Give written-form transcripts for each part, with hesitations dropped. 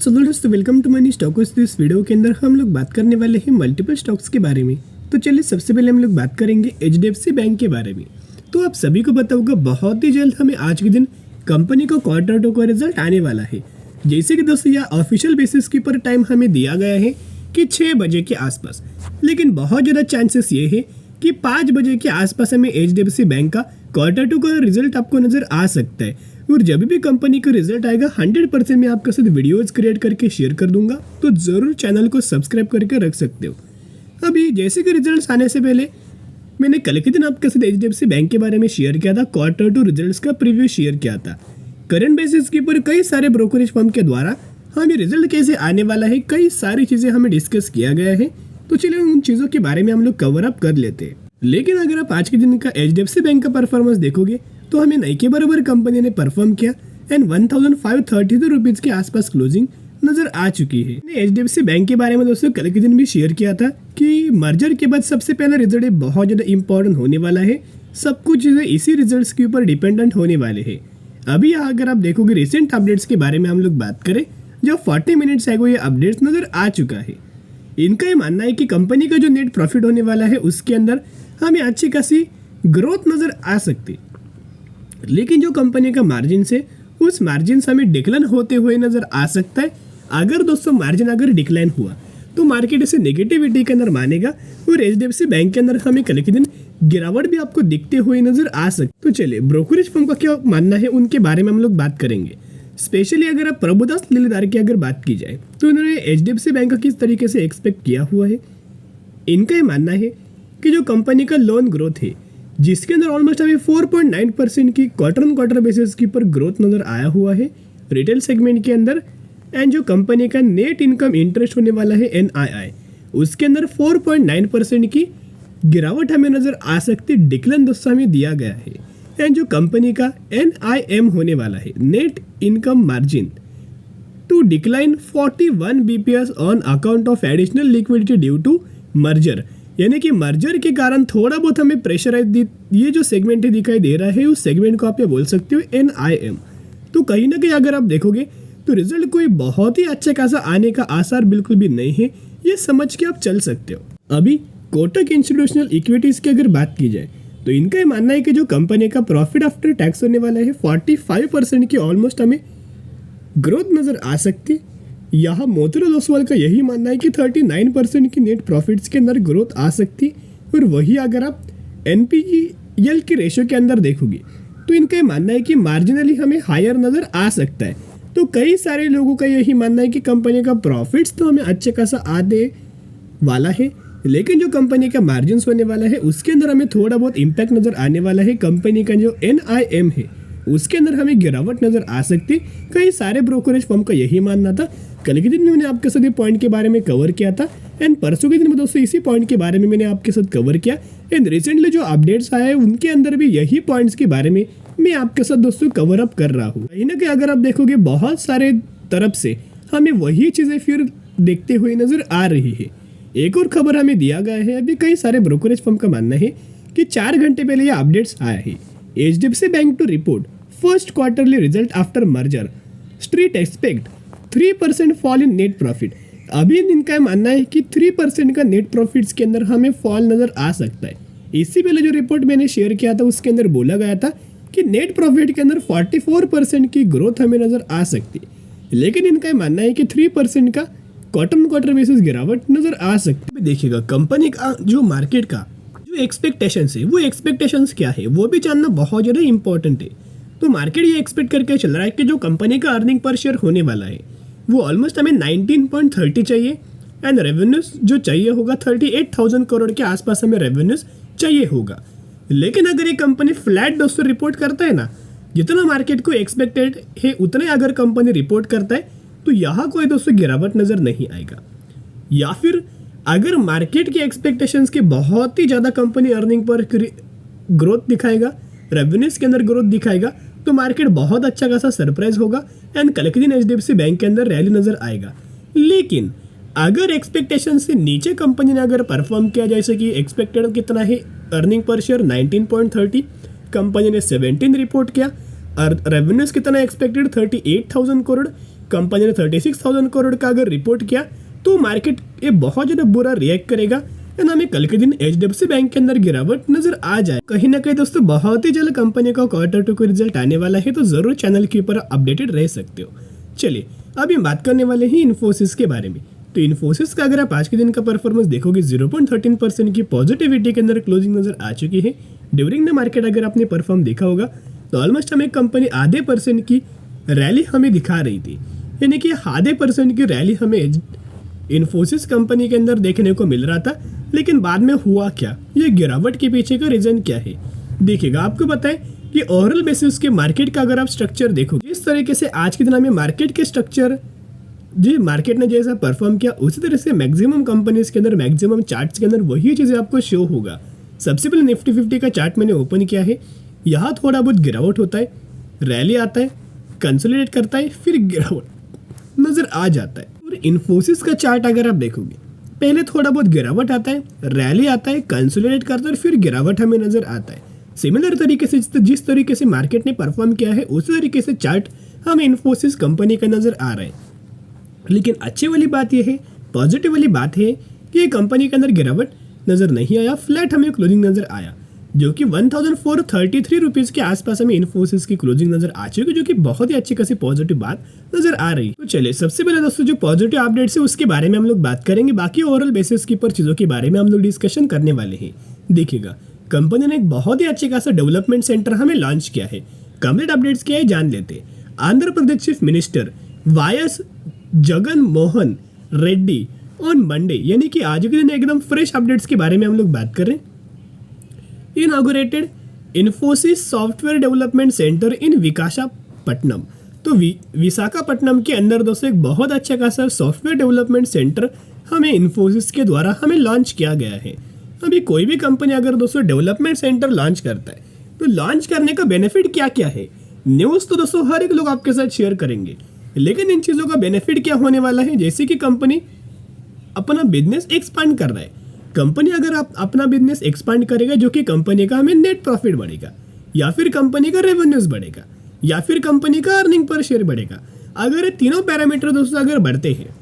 सो दोस्तों welcome to money stocks. इस video के अंदर हम लोग बात करने वाले हैं मल्टीपल स्टॉक्स के बारे में। तो चलिए सबसे पहले हम लोग बात करेंगे एचडीएफसी बैंक के बारे में। तो आप सभी को पता होगा बहुत ही जल्द हमें आज के दिन कंपनी को क्वार्टर टू का रिजल्ट आने वाला है। जैसे कि दोस्तों यह ऑफिशियल बेसिस के ऊपर टाइम हमें दिया गया है कि 6 बजे के आसपास, लेकिन बहुत ज़्यादा चांसेस ये है कि 5 बजे के आसपास हमें एचडीएफसी बैंक का क्वार्टर टू का रिजल्ट आपको नजर आ सकता है। और जब भी कंपनी का रिजल्ट आएगा 100% मैं आपके साथ वीडियोज क्रिएट करके शेयर कर दूंगा, तो जरूर चैनल को सब्सक्राइब करके रख सकते हो। अभी जैसे कि रिजल्ट्स आने से पहले मैंने कल के दिन आपके साथ एचडीएफसी बैंक के बारे में शेयर किया था, क्वार्टर टू रिजल्ट्स का प्रीव्यू शेयर किया था। करंट बेसिस के ऊपर कई सारे ब्रोकरेज फर्म के द्वारा हमें रिजल्ट कैसे आने वाला है, कई सारी चीज़ें हमें डिस्कस किया गया है। तो चलिए उन चीज़ों के बारे में हम लोग कवर अप कर लेते हैं। लेकिन अगर आप आज के दिन का एचडीएफसी बैंक का परफॉर्मेंस देखोगे तो हमें नई के बराबर कंपनी ने परफॉर्म किया एंड 1532 रुपीज़ के आसपास क्लोजिंग नजर आ चुकी है। एचडीएफसी बैंक के बारे में दोस्तों कल के दिन भी शेयर किया था कि मर्जर के बाद सबसे पहला रिजल्ट बहुत ज़्यादा इंपॉर्टेंट होने वाला है। सब कुछ चीज़ें इसी रिजल्ट्स के ऊपर डिपेंडेंट होने वाले हैं। अभी यहाँ अगर आप देखोगे रिसेंट अपडेट्स के बारे में हम लोग बात करें, जो 40 मिनट्स एगो ये अपडेट्स नजर आ चुका है। इनका ये मानना है कि कंपनी का जो नेट प्रॉफिट होने वाला है उसके अंदर हमें अच्छी खासी ग्रोथ नजर आ सकती, लेकिन जो कंपनी का मार्जिन है उस मार्जिन से हमें डिक्लाइन होते हुए नजर आ सकता है। अगर दोस्तों मार्जिन अगर डिक्लाइन हुआ तो मार्केट इसे नेगेटिविटी के अंदर मानेगा और एचडीएफसी बैंक के अंदर हमें कल के दिन गिरावट भी आपको दिखते हुए नजर आ सकती। तो चलिए ब्रोकरेज फर्म का क्या मानना है उनके बारे में हम लोग बात करेंगे। स्पेशली अगर आप प्रभुदास लिलीदार की अगर बात की जाए तो उन्होंने एचडीएफसी बैंक का किस तरीके से एक्सपेक्ट किया हुआ है। इनका ये मानना है कि जो कंपनी का लोन ग्रोथ है जिसके अंदर ऑलमोस्ट हमें 4.9% की क्वार्टर ऑन क्वार्टर बेसिस के ऊपर ग्रोथ नजर आया हुआ है रिटेल सेगमेंट के अंदर, एंड जो कंपनी का नेट इनकम इंटरेस्ट होने वाला है एनआईआई उसके अंदर 4.9% की गिरावट हमें नजर आ सकती, डिक्लाइन दोस्तों हमें दिया गया है। एंड जो कंपनी का एनआईएम होने वाला है net income margin to decline 41 BPS on account of additional liquidity due to merger, यानी कि मर्जर के कारण थोड़ा बहुत हमें प्रेशराइज ये जो सेगमेंट दिखाई दे रहा है उस सेगमेंट को आप ये बोल सकते हो एनआईएम। तो कहीं ना कहीं अगर आप देखोगे तो रिजल्ट कोई बहुत ही अच्छे खासा आने का आसार बिल्कुल भी नहीं है, ये समझ के आप चल सकते हो। अभी कोटक इंस्टीट्यूशनल इक्विटीज की अगर बात की जाए तो इनका ये मानना है कि जो कंपनी का प्रॉफिट आफ्टर टैक्स होने वाला है 45% की ऑलमोस्ट हमें ग्रोथ नजर आ सकती। यहाँ मोतीलाल ओसवाल का यही मानना है कि 39% की नेट प्रॉफिट्स के अंदर ग्रोथ आ सकती। और वही अगर आप एनपीईएल के रेशियो के अंदर देखोगे तो इनका ये मानना है कि मार्जिनली हमें हायर नजर आ सकता है। तो कई सारे लोगों का यही मानना है कि कंपनी का प्रॉफिट्स तो हमें अच्छे खासा आने वाला है, लेकिन जो कंपनी का मार्जिन होने वाला है उसके अंदर हमें थोड़ा बहुत इम्पैक्ट नजर आने वाला है। कंपनी का जो एनआईएम है उसके अंदर हमें गिरावट नजर आ सकती। कई सारे ब्रोकरेज फर्म का यही मानना था। कल के दिन में मैंने आपके साथ ये पॉइंट के बारे में कवर किया था एंड परसों के दिन में दोस्तों इसी पॉइंट के बारे में मैंने आपके साथ कवर किया। एंड रिसेंटली जो अपडेट्स आए हैं उनके अंदर भी यही पॉइंट्स के बारे में मैं आपके साथ दोस्तों कवर अप कर रहा हूँ। कहीं ना कहीं अगर आप देखोगे बहुत सारे तरफ से हमें वही चीज़ें फिर देखते हुए नजर आ रही है। एक और खबर हमें दिया गया है, अभी कई सारे ब्रोकरेज फर्म का मानना है कि 4 घंटे पहले ये अपडेट्स आया है। HDFC bank to report first quarterly result after merger, street expect 3% fall in net profit. अभी इनका मानना है कि 3% का नेट प्रॉफिट्स के अंदर हमें फॉल नजर आ सकता है। इससे पहले जो रिपोर्ट मैंने शेयर किया था उसके अंदर बोला गया था कि नेट प्रॉफिट के अंदर 44% की ग्रोथ हमें नजर आ सकती है, लेकिन इनका मानना है कि 3% का क्वार्टर ऑन क्वार्टर बेसिस गिरावट नजर आ सकती है। देखिएगा कंपनी का जो मार्केट का जो एक्सपेक्टेशंस है वो एक्सपेक्टेशंस क्या है वो भी जानना बहुत ज़्यादा इंपॉर्टेंट है। तो मार्केट ये एक्सपेक्ट करके चल रहा है कि जो कंपनी का अर्निंग पर शेयर होने वाला है वो ऑलमोस्ट हमें 19.30 चाहिए एंड रेवेन्यूज जो चाहिए होगा 38,000 करोड़ के आसपास हमें रेवेन्यूज चाहिए होगा। लेकिन अगर ये कंपनी फ्लैट दोस्तों रिपोर्ट करता है ना, जितना मार्केट को एक्सपेक्टेड है उतने अगर कंपनी रिपोर्ट करता है तो यहाँ कोई दोस्तों गिरावट नज़र नहीं आएगा। या फिर अगर मार्केट की एक्सपेक्टेशंस के बहुत ही ज़्यादा कंपनी अर्निंग पर ग्रोथ दिखाएगा, रेवेन्यूज के अंदर ग्रोथ दिखाएगा, तो मार्केट बहुत अच्छा खासा सरप्राइज होगा एंड कल के दिन एचडीएफसी बैंक के अंदर रैली नज़र आएगा। लेकिन अगर एक्सपेक्टेशन से नीचे कंपनी ने अगर परफॉर्म किया, जैसे कि एक्सपेक्टेड कितना है अर्निंग पर शेयर 19.30, कंपनी ने 17 रिपोर्ट किया, रेवेन्यूज कितना एक्सपेक्टेड 38,000 करोड़, कंपनी ने 36,000 करोड़ का अगर रिपोर्ट किया तो मार्केट ये बहुत ज़्यादा बुरा रिएक्ट करेगा एंड हमें कल के दिन एचडीएफसी बैंक के अंदर गिरावट नजर आ जाए। कहीं ना कहीं दोस्तों बहुत ही जल्द कंपनी का Q2 का रिजल्ट आने वाला है, तो जरूर चैनल के ऊपर अपडेटेड रह सकते हो। चलिए अभी हम बात करने वाले हैं इन्फोसिस के बारे में। तो इन्फोसिस का अगर आप आज के दिन का परफॉर्मेंस देखोगे 0.13% की पॉजिटिविटी के अंदर क्लोजिंग नजर आ चुकी है। ड्यूरिंग द मार्केट अगर आपने परफॉर्म देखा होगा तो ऑलमोस्ट हमें कंपनी आधे % की रैली हमें दिखा रही थी, यानी कि आधे % की रैली हमें इन्फोसिस कंपनी के अंदर देखने को मिल रहा था। लेकिन बाद में हुआ क्या, ये गिरावट के पीछे का रीजन क्या है देखिएगा। आपको बताएं कि ओवरऑल बेसिस के मार्केट का अगर आप स्ट्रक्चर देखो, जिस तरीके से आज के दिन में मार्केट के स्ट्रक्चर जी मार्केट ने जैसा परफॉर्म किया उसी तरह से मैक्सिमम कंपनीज के अंदर मैक्सिमम चार्ट्स के अंदर वही चीज़ें आपको शो होगा। सबसे पहले निफ्टी 50 का चार्ट मैंने ओपन किया है। यहाँ थोड़ा बहुत गिरावट होता है, रैली आता है, कंसोलिडेट करता है, फिर गिरावट नजर आ जाता है। और इन्फोसिस का चार्ट अगर आप देखोगे पहले थोड़ा बहुत गिरावट आता है, रैली आता है, कंसोलिडेट करता है, फिर गिरावट हमें नजर आता है। सिमिलर तरीके से जिस तरीके से मार्केट ने परफॉर्म किया है उसी तरीके से चार्ट हमें इन्फोसिस कंपनी का नजर आ रहा है। लेकिन अच्छी वाली बात यह है, पॉजिटिव वाली बात है कि ये कंपनी के अंदर गिरावट नजर नहीं आया, फ्लैट हमें क्लोजिंग नजर आया, जो कि 1433 रुपीज़ के आसपास हमें इन्फोसिस की क्लोजिंग नजर आ चुकी है, जो कि बहुत ही अच्छी खासी पॉजिटिव बात नजर आ रही है। तो चलिए सबसे पहले दोस्तों जो पॉजिटिव अपडेट्स है उसके बारे में हम लोग बात करेंगे, बाकी ओवरऑल बेसिस के ऊपर चीज़ों के बारे में हम लोग डिस्कशन करने वाले हैं। देखिएगा कंपनी ने एक बहुत ही अच्छे खासा डेवलपमेंट सेंटर हमें लॉन्च किया है। कंप्लीट अपडेट्स क्या है जान लेते। Andhra Pradesh chief minister YS Jagan Mohan Reddy on Monday, यानी कि आज के दिन एकदम फ्रेश अपडेट्स के बारे में हम लोग बात करें, inaugurated Infosys software development centre in Visakhapatnam. तो विशाखापट्टनम के अंदर दोस्तों एक बहुत अच्छा खासा सॉफ्टवेयर डेवलपमेंट सेंटर हमें इन्फोसिस के द्वारा हमें लॉन्च किया गया है। अभी कोई भी कंपनी अगर दोस्तों डेवलपमेंट सेंटर लॉन्च करता है तो लॉन्च करने का बेनिफिट क्या क्या है, न्यूज़ तो दोस्तों हर एक लोग आपके साथ शेयर करेंगे, लेकिन इन चीज़ों का बेनिफिट क्या होने वाला है, जैसे कि कंपनी अपना बिजनेस एक्सपांड कर रहा है। कंपनी अगर आप अपना बिजनेस एक्सपांड करेगा जो कि कंपनी का हमें नेट प्रॉफिट बढ़ेगा, या फिर कंपनी का रेवेन्यूज बढ़ेगा, या फिर कंपनी का अर्निंग पर शेयर बढ़ेगा। अगर ये तीनों पैरामीटर दोस्तों अगर बढ़ते हैं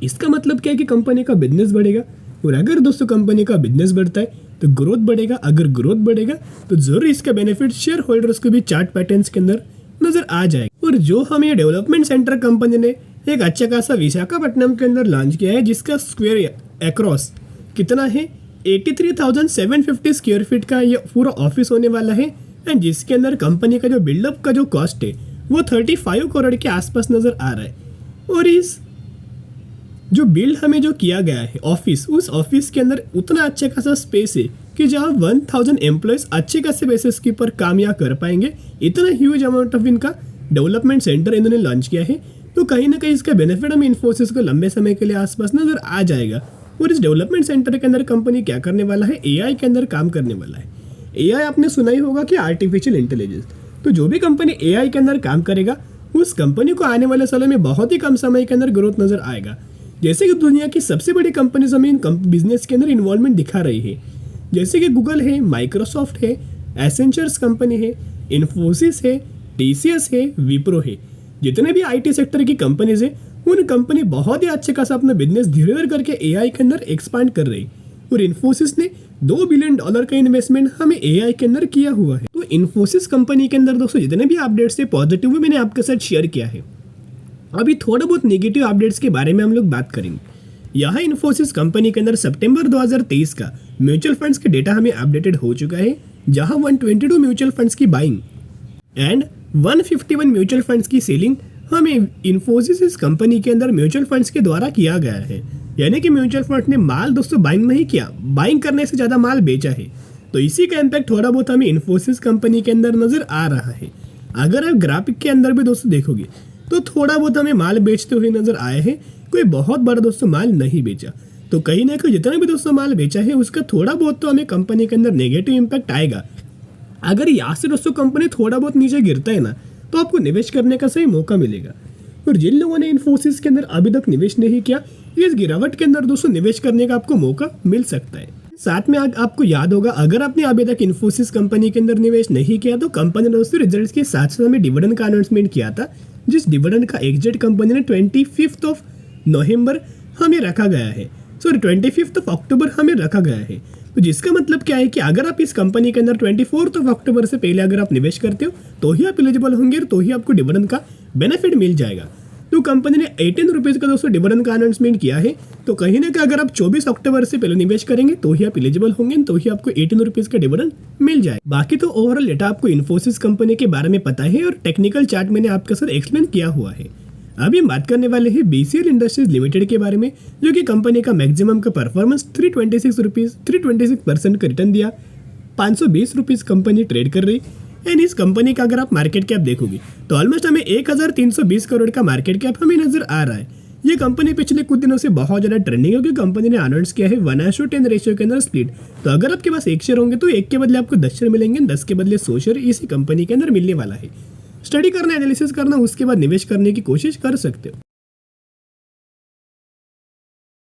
इसका मतलब क्या है कि कंपनी का बिजनेस बढ़ेगा। और अगर दोस्तों कंपनी का बिजनेस बढ़ता है तो ग्रोथ बढ़ेगा, अगर ग्रोथ बढ़ेगा तो जरूर इसका बेनिफिट शेयर होल्डर्स को भी चार्ट पैटर्न्स के अंदर नजर आ जाएगा। और जो हमें डेवलपमेंट सेंटर कंपनी ने एक अच्छा खासा विशाखापट्टनम के अंदर लॉन्च किया है, जिसका स्क्वायर अक्रॉस कितना है 83,750 स्क्वायर फीट का ये पूरा ऑफिस होने वाला है, एंड जिसके अंदर कंपनी का जो बिल्डअप का जो कॉस्ट है वो 35 करोड़ के आसपास नजर आ रहा है। और इस जो बिल्ड हमें जो किया गया है ऑफिस, उस ऑफिस के अंदर उतना अच्छा खासा स्पेस है कि जहाँ 1000 एम्प्लॉयज अच्छे खासे बेसिस के ऊपर काम यहाँ कर पाएंगे। इतना ह्यूज अमाउंट ऑफ इनका डेवलपमेंट सेंटर इन्होंने लॉन्च किया है, तो कहीं ना कहीं इसका बेनिफिट हमें इन्फोसिस को लंबे समय के लिए आसपास नजर आ जाएगा। और इस डेवलपमेंट सेंटर के अंदर कंपनी क्या करने वाला है, एआई के अंदर काम करने वाला है। एआई आपने सुना ही होगा कि आर्टिफिशियल इंटेलिजेंस, तो जो भी कंपनी एआई के अंदर काम करेगा उस कंपनी को आने वाले सालों में बहुत ही कम समय के अंदर ग्रोथ नजर आएगा। जैसे कि दुनिया की सबसे बड़ी कंपनीज हमें इन बिजनेस के अंदर इन्वॉल्वमेंट दिखा रही है, जैसे कि गूगल है, माइक्रोसॉफ्ट है, एसेंचर्स कंपनी है, इन्फोसिस है, टीसीएस है, विप्रो है। जितने भी आईटी सेक्टर की कंपनीज है उन कंपनी बहुत ही अच्छे खासा अपना बिजनेस धीरे धीरे करके एआई के अंदर एक्सपांड कर रही। और इन्फोसिस ने $2 बिलियन का इन्वेस्टमेंट हमें एआई के अंदर किया हुआ है। तो इन्फोसिस कंपनी के अंदर दोस्तों जितने भी अपडेट्स है पॉजिटिव मैंने आपके साथ शेयर किया है। अभी थोड़ा बहुत नेगेटिव अपडेट्स के बारे में हम लोग बात करेंगे। यहाँ इन्फोसिस कंपनी के अंदर सितंबर 2023 का म्यूचुअल फंड्स के डेटा हमें अपडेटेड हो चुका है, जहाँ 122 म्यूचुअल फंड्स की बाइंग एंड 151 म्यूचुअल फंड्स की सेलिंग हमें इन्फोसिस इस कंपनी के अंदर म्यूचुअल फंड्स के द्वारा किया गया है। यानी कि म्यूचुअल फंड ने माल दोस्तों बाइंग नहीं किया, बाइंग करने से ज़्यादा माल बेचा है। तो इसी का इम्पैक्ट थोड़ा बहुत हमें इन्फोसिस कंपनी के अंदर नजर आ रहा है। अगर आप ग्राफिक के अंदर भी दोस्तों देखोगे तो थोड़ा बहुत हमें माल बेचते हुए नजर आए हैं, कोई बहुत बड़ा दोस्तों माल नहीं बेचा। तो कहीं ना कहीं जितना भी दोस्तों माल बेचा है उसका थोड़ा बहुत तो हमें कंपनी के अंदर नेगेटिव इम्पैक्ट आएगा। अगर यहाँ से दोस्तों कंपनी थोड़ा बहुत नीचे गिरता है ना तो आपको निवेश करने का सही मौका मिलेगा। और जिन लोगों ने इन्फोसिस के अंदर अभी तक निवेश नहीं किया, इस गिरावट के अंदर दोस्तों निवेश करने का आपको मौका मिल सकता है। साथ में आपको याद होगा अगर आपने अभी तक इन्फोसिस कंपनी के अंदर निवेश नहीं किया तो कंपनी ने दोस्तों रिजल्ट्स के साथ साथ हमें डिविडेंड का अनाउंसमेंट किया था, जिस डिविडेंड का एग्जिट कंपनी ने 25 ऑफ नवंबर हमें रखा गया है, सॉरी 25 ऑफ अक्टूबर हमें रखा गया है। तो जिसका मतलब क्या है कि अगर आप इस कंपनी के अंदर 24 ऑफ अक्टूबर से पहले अगर आप निवेश करते हो तो ही आप एलिजिबल होंगे और तो ही आपको डिविडेंड का बेनिफिट मिल जाएगा। तो कंपनी ने 18 रुपीज़ का दोस्तों डिविडेंड का अनाउंसमेंट किया है। तो कहीं ना कहीं अगर आप 24 अक्टूबर से पहले निवेश करेंगे तो ही आप एलिजिबल होंगे, तो ही आपको 18 रुपीज़ का डिविडेंड मिल जाए। बाकी तो ओवरऑल डेटा आपको इन्फोसिस कंपनी के बारे में पता है और टेक्निकल चार्ट मैंने आपके साथ एक्सप्लेन किया हुआ है। अभी हम बात करने वाले हैं BCL इंडस्ट्रीज लिमिटेड के बारे में, जो कि कंपनी का मैक्सिमम का परफॉर्मेंस 326% का रिटर्न दिया, 520 रुपीज़ कंपनी ट्रेड कर रही। एंड इस कंपनी का अगर आप मार्केट कैप देखोगे तो ऑलमोस्ट हमें 1320 करोड़ का मार्केट कैप हमें नजर आ रहा है। ये कंपनी पिछले कुछ दिनों से बहुत ज़्यादा ट्रेंडिंग है क्योंकि कंपनी ने अनाउंस किया है 1:10 रेशियो के अंदर स्प्लिट। तो अगर आपके पास 1 शेयर होंगे तो 1 के बदले आपको 10 शेयर मिलेंगे, 10 के बदले 100 शेयर इसी कंपनी के अंदर मिलने वाला है। स्टडी करना, एनालिसिस करना, उसके बाद निवेश करने की कोशिश कर सकते हो।